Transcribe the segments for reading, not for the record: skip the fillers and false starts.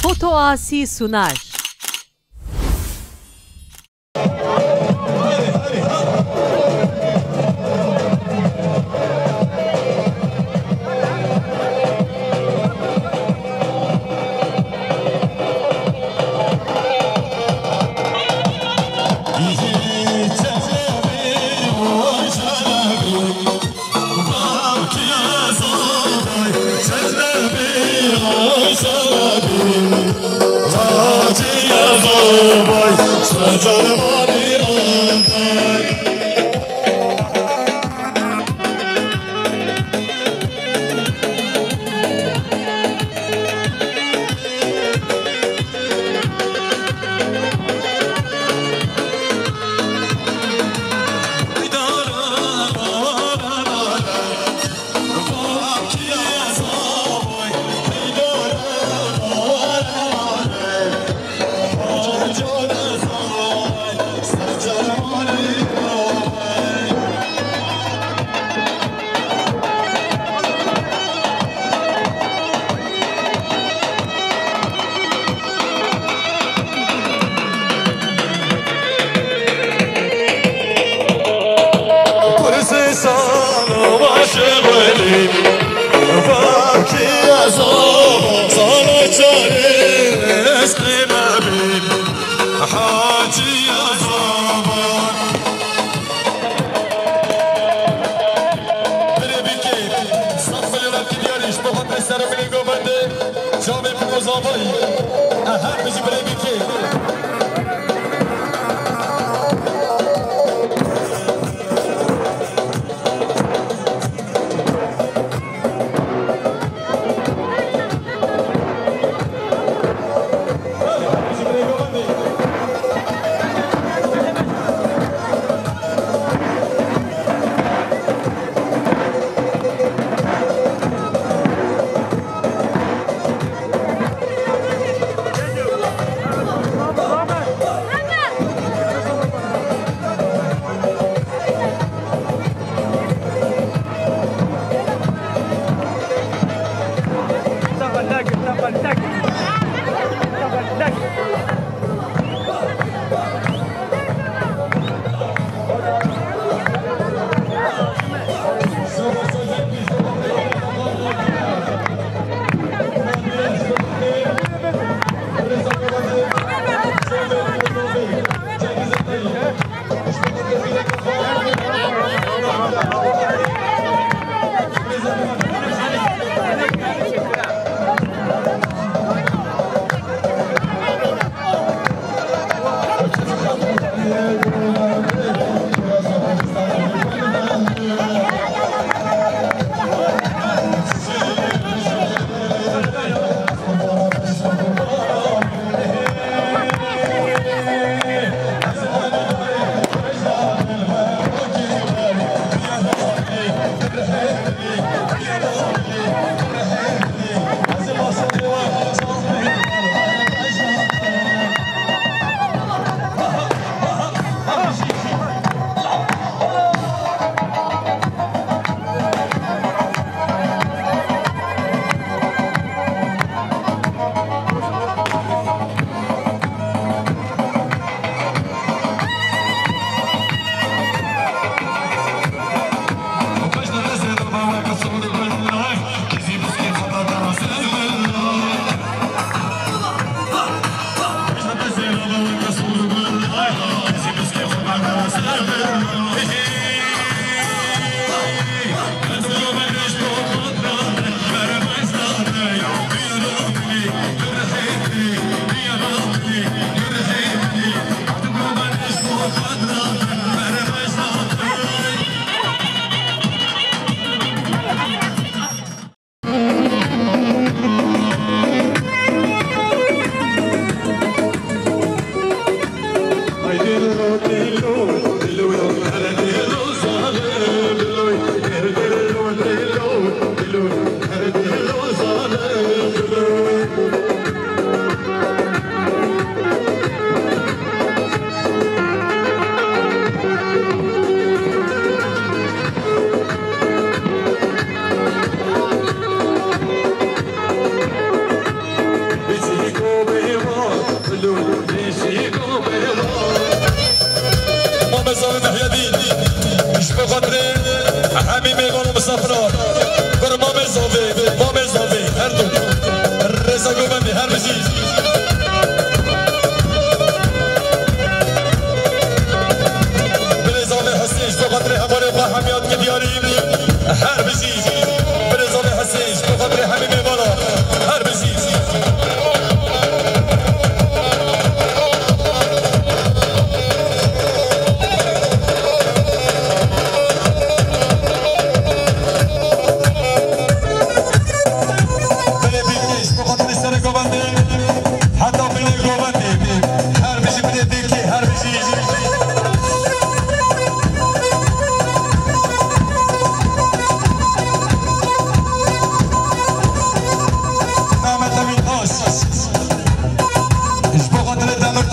Foto Asi sunar.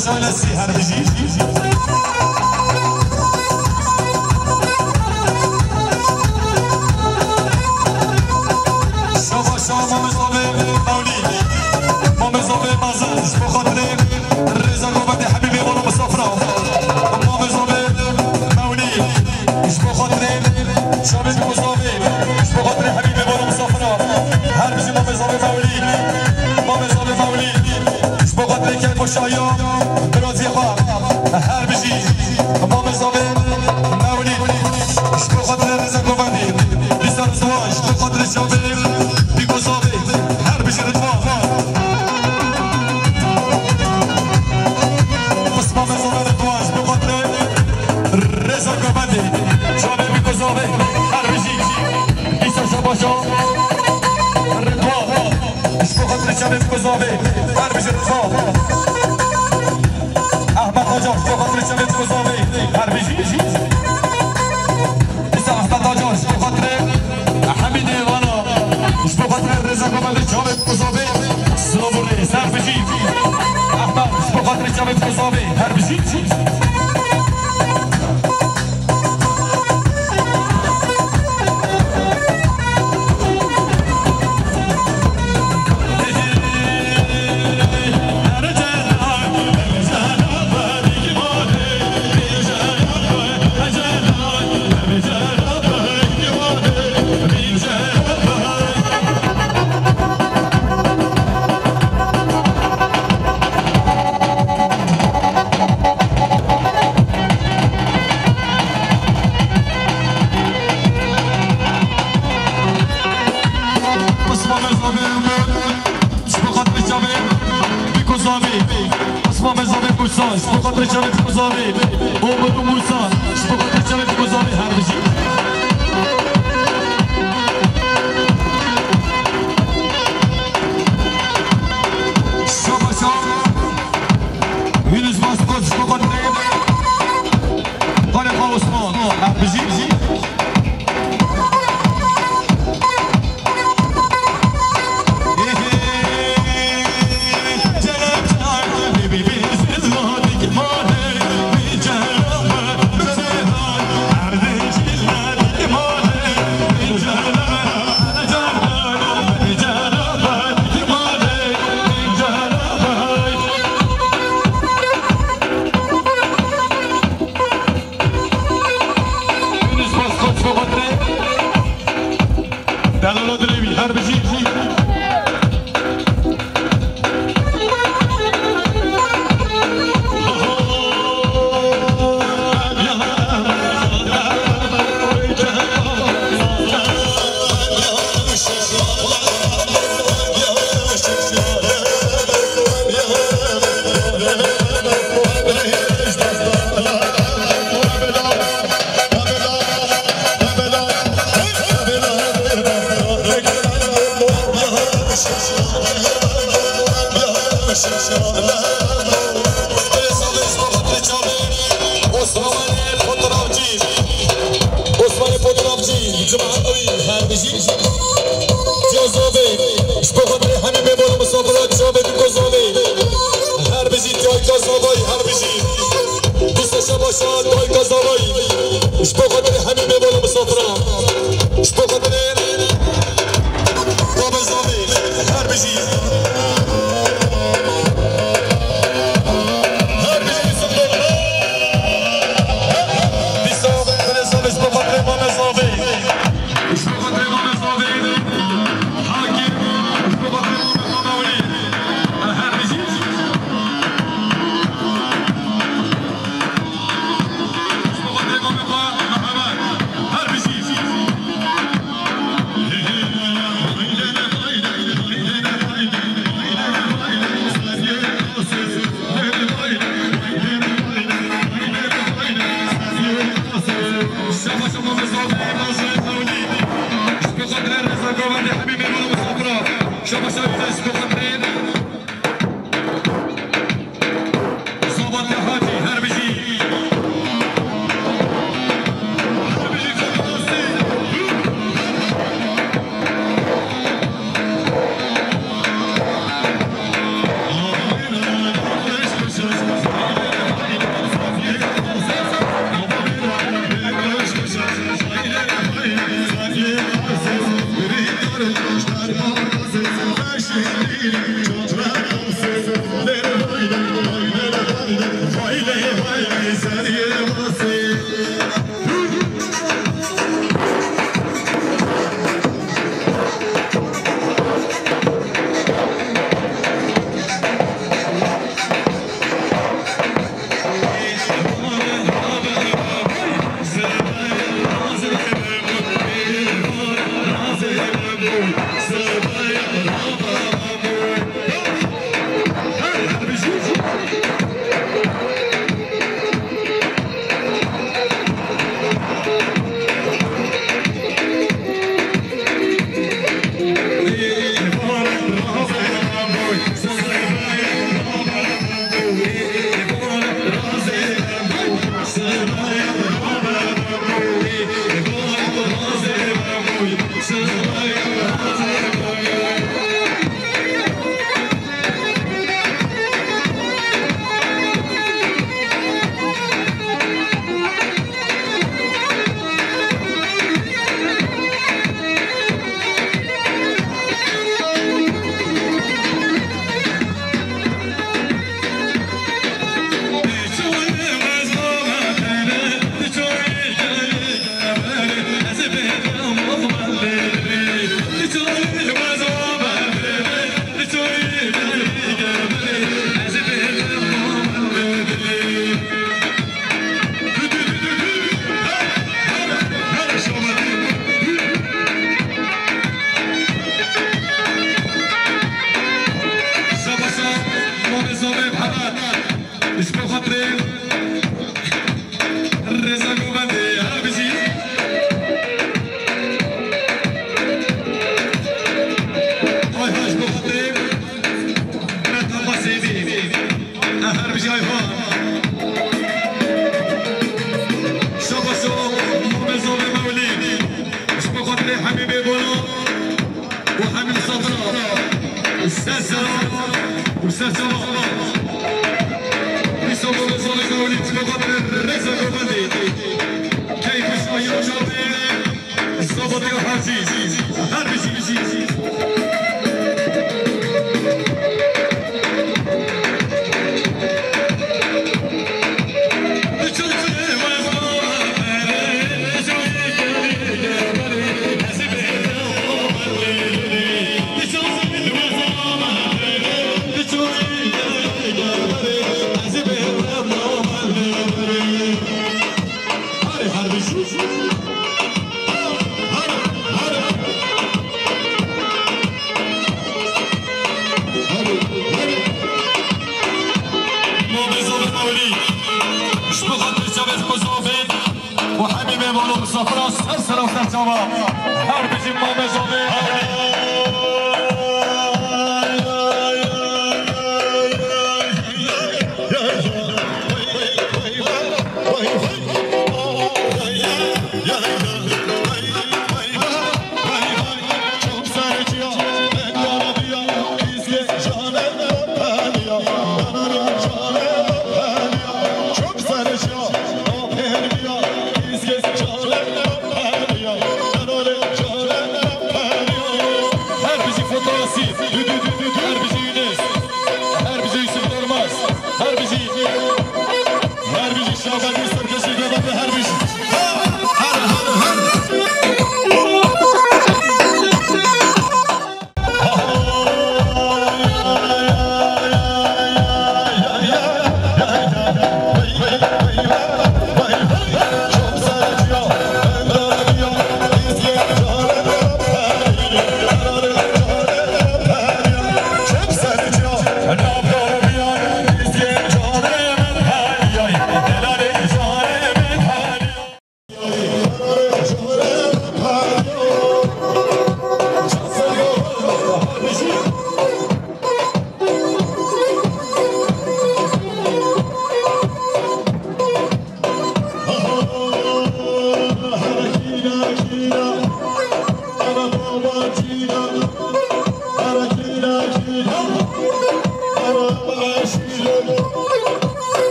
شایلسی هر بجی شما شما مزابه مولی ما مزابه مزاج بخاطر رضا قوت حبیبی غلام صفرا ما مزابه مولی اش بخاطر شامل مزابه اش بخاطر حبیبی غلام صفرا هر بجی ما مزابه مولی ما مزابه مولی اش بخاطر که مشایا برازی خواه هر بجی ما مزابه مولی اش بخاطر رضا قوتی بیستان زواج بخاطر شامل احمد آجاش بخاطر شبت گذابه هر بجی احمد آجاش بخاطر حمید ایوانا بخاطر رضا قمال شبت گذابه سلامونه سر بجی احمد بخاطر شبت گذابه هر بجی بخاطر شبت گذابه اومد و موسا بخاطر شبت گذابه هر بجی شما شما وینز ماسکوت بخاطر خالق عثمان هر بجی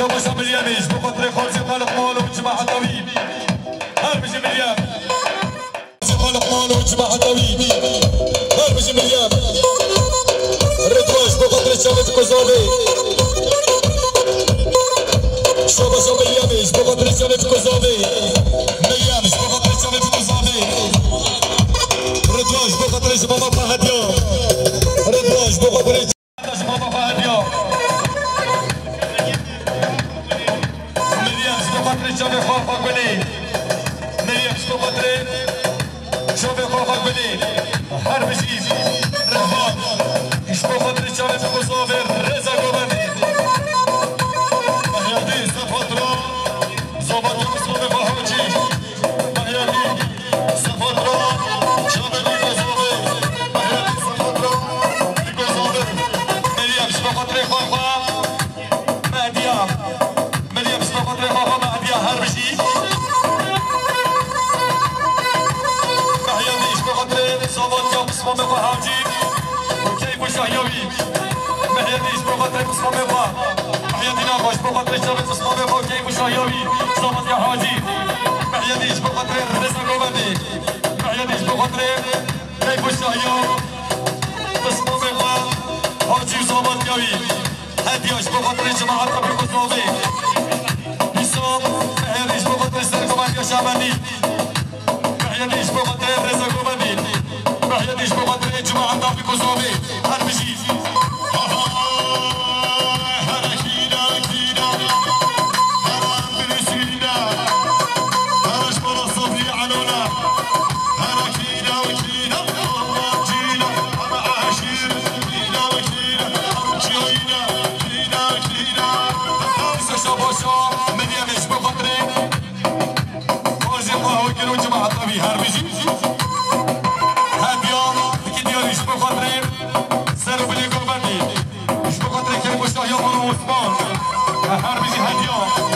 شباب اليميش بقدر خالص خالق مال وجماعة طبيب هربش مليان خالق مال وجماعة طبيب هربش مليان الردواش بقدر شباب كوزابي شباب اليميش بقدر شباب كوزابي مليانش بقدر شباب كوزابي الردواش بقدر شباب فهديو الردواش بقدر شباب فهديو شوفي خوفك بني مريم شو قدري شوفي خوفك بني حرب جيز رهبان شو قدري شوفي في مصابر رزق وبني مهيادي سفطرة زوبط مصابر بحوجي مهيادي سفطرة شوفي لي مصابر مهيادي سفطرة لي مصابر مريم شو قدري خوفك مهدية مريم شو قدري خوفك هربشي مهياديش بقدر صوت يوم اسمه مفهوجي وكيف وشهيوي مهياديش بقدر اسمه مفه مهيادينا باش بقدر شبت اسمه مفه وكيف وشهيوي صوت يا حاجي مهياديش بقدر رزق وبدي مهياديش بقدر كيف وشهيوي اسمه مفه حاجي صوت يوي هدياش بقدر جماعة طبيب وصوبي مهياديش بقدر سرقمان يا شعباني مهياديش بقدر رزق وبني مهياديش بقدر جماعة طبيب وصوبي هربشي هركينا كينا هرام بنسينا هرش برا صبي عنونا هركينا وكينا الله جينا هر عاشير كينا وكينا هر جينا كينا كينا خمسة شباشا مليانش بقدري وزي قهوة كيلو جماعة طبي هربجي هاديا بكي ديالي شبو قدري سارو بلي قرباني شبو قدري كي مشتاق يوم وثمان هربجي هاديا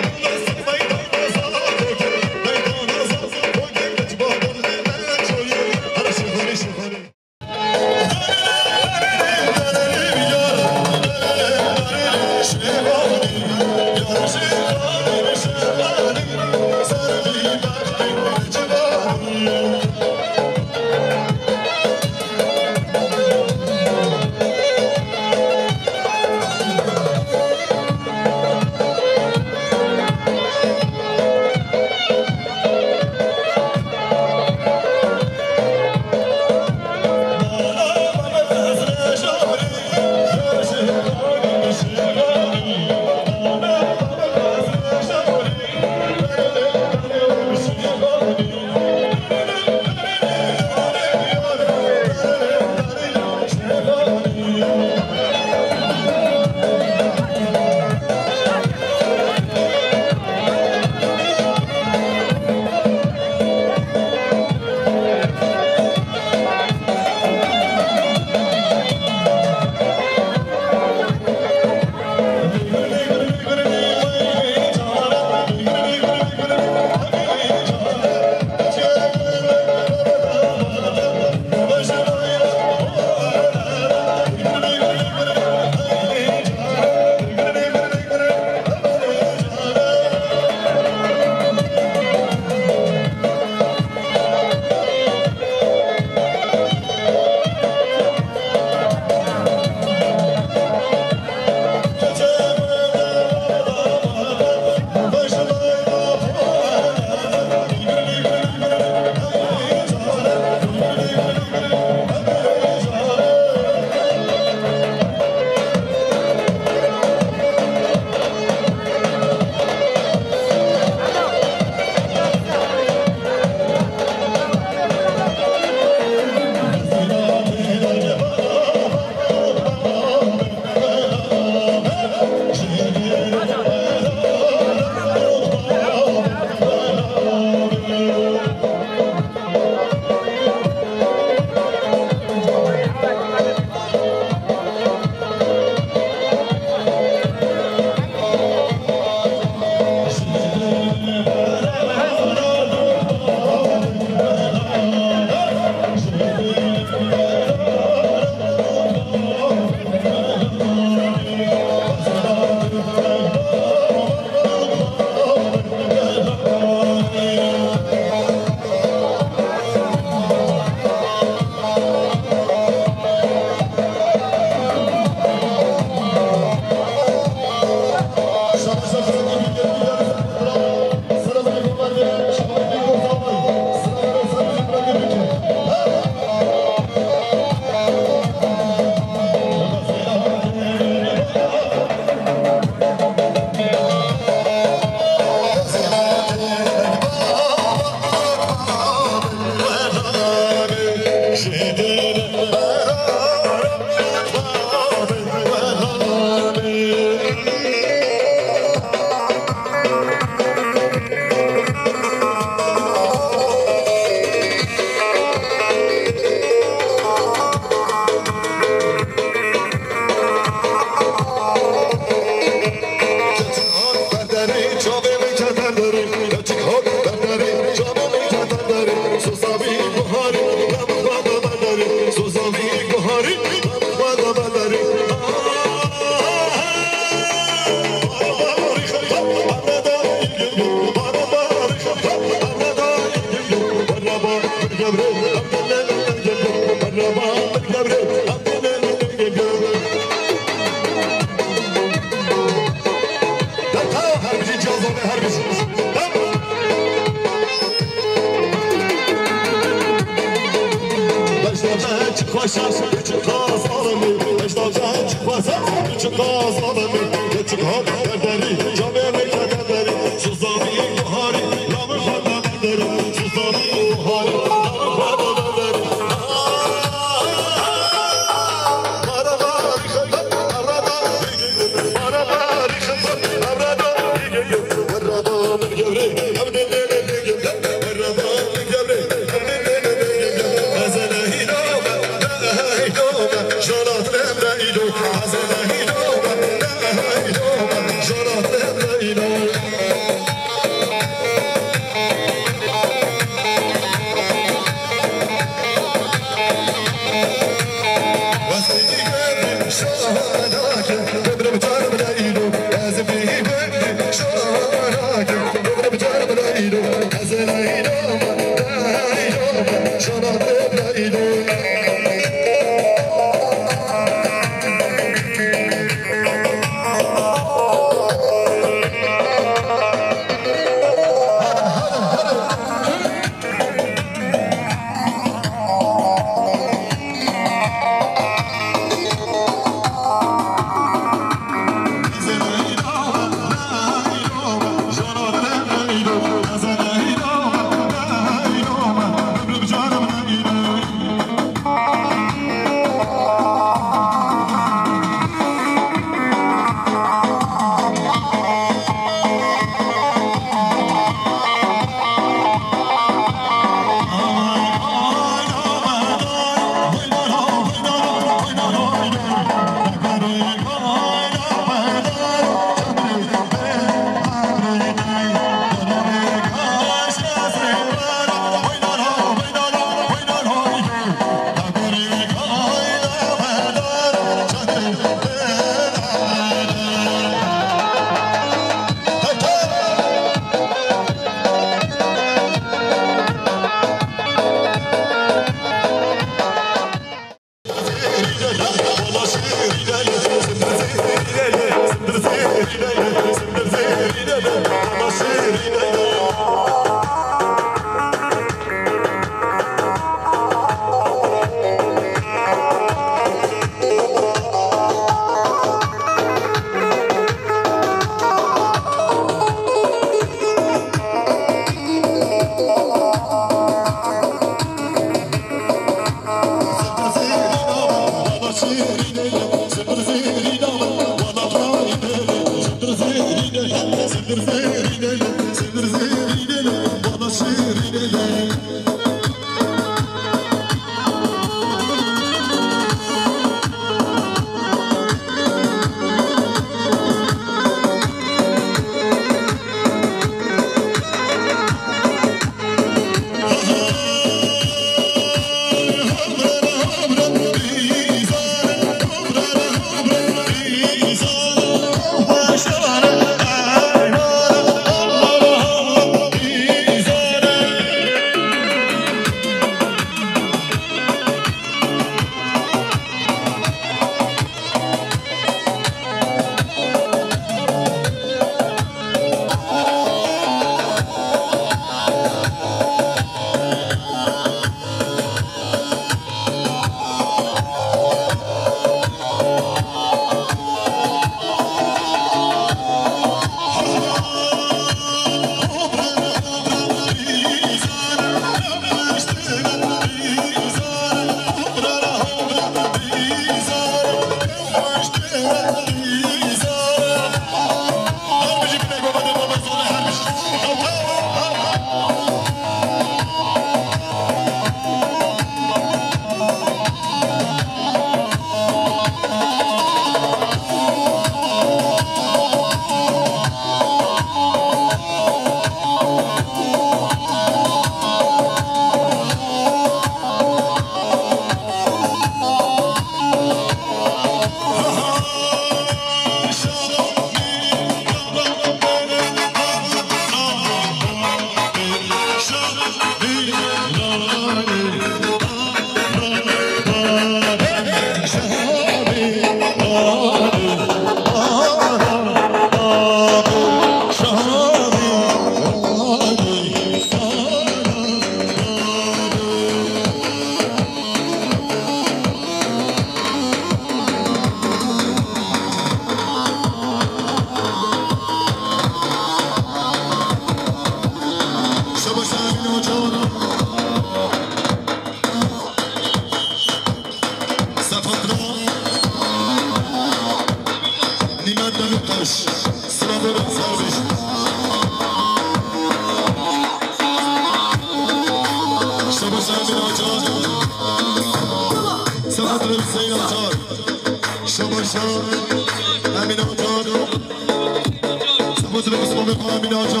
Osman Efendi Hoca,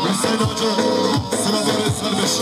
Hüseyin Hoca, sıraları sarmış.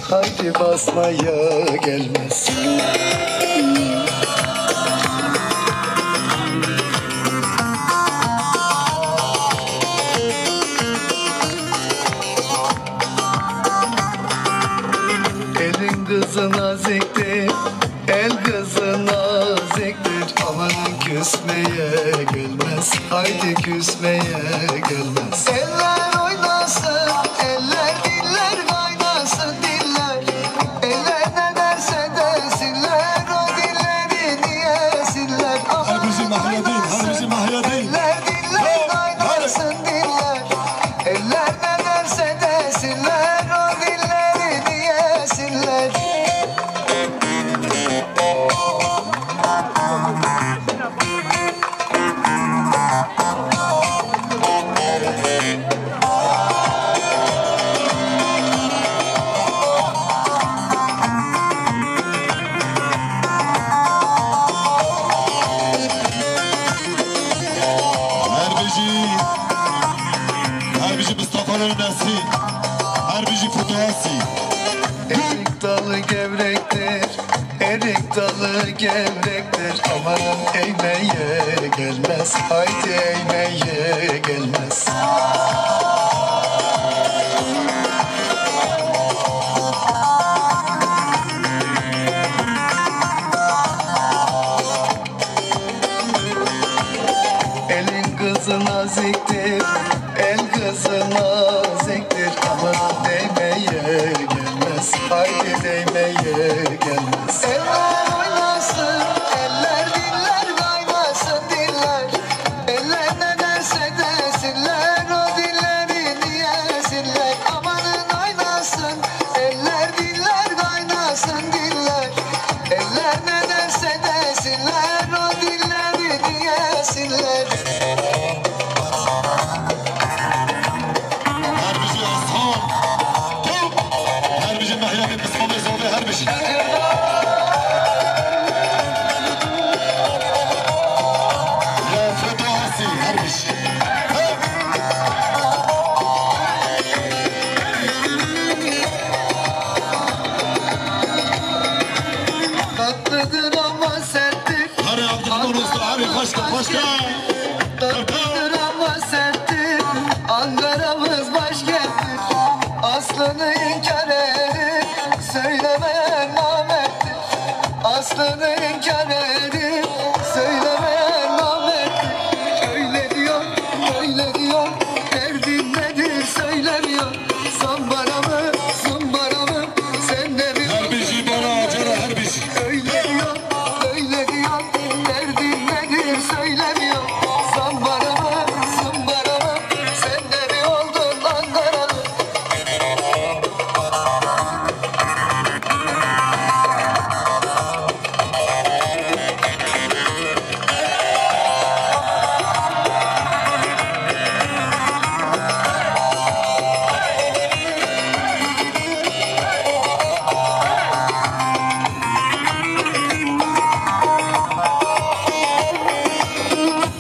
Haydi basmaya gelmez. Elin kızı naziktir, el kızı naziktir. Amanın küsmeye gelmez, haydi küsmeye gelmez. Eller oynasın, eller diller kaynasın diller. Eller ne derse desinler, o dilleri niyesinler. Her bizim mahya değil, her bizim mahya değil. Eller diller kaynasın diller. Eller ne derse desinler. Asi, Harbici Futuasi. Erik dalı gevrektir, erik dalı gevrektir. Amanın eğmeye gelmez, haydi eğmeye gelmez. Elin kızı naziktir, el kızı naziktir. Amanın değmeye gelmez, haydi değmeye gelmez. Eller oynasın, eller diller kaynasın diller. Eller ne derse desinler, o dilleri diyesinler. Amanın oynasın, eller diller kaynasın diller. Eller ne derse desinler, o dilleri diyesinler. Harbici Aslan. Harbici Mehyem'in kısmı mezobe harbici. Ya Futuasi harbici. Tatlıdır ama serttir. Hadi Abdülhamur Usta, hadi başka. Tatlıdır ama serttir. Ankara'mız başkenttir. Aslını inkar edip söylemeyen namerttir. Aslını inkar edip söylemeyen namerttir. Öyle diyor, öyle diyor. Derdin nedir söylemiyor. Zambara mı, zımbara mı? Sen de bir Harbici bana acele harbici. öyle diyor, öyle diyor. Derdin nedir söylemiyor. Zambara mı, zımbara mı? Sen de bir oldun Ankaralı.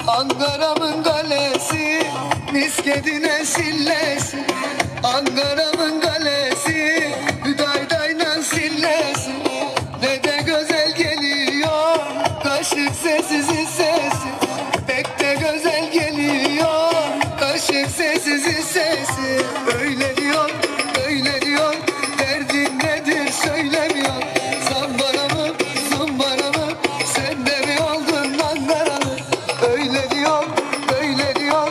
Ankara'mın kalesi, miskedine sillesi. Ankara'mın kalesi, hüdaydayla sillesi. Ne de güzel geliyor, kaşık sessizin sesi. Pek de güzel geliyor, kaşık sessizin sesi. Öyle diyor, öyle diyor, derdin nedir söylemiyor. Zambara mı, zımbara mı, sen de mi oldun Ankaralı? Öyle diyor, öyle diyor,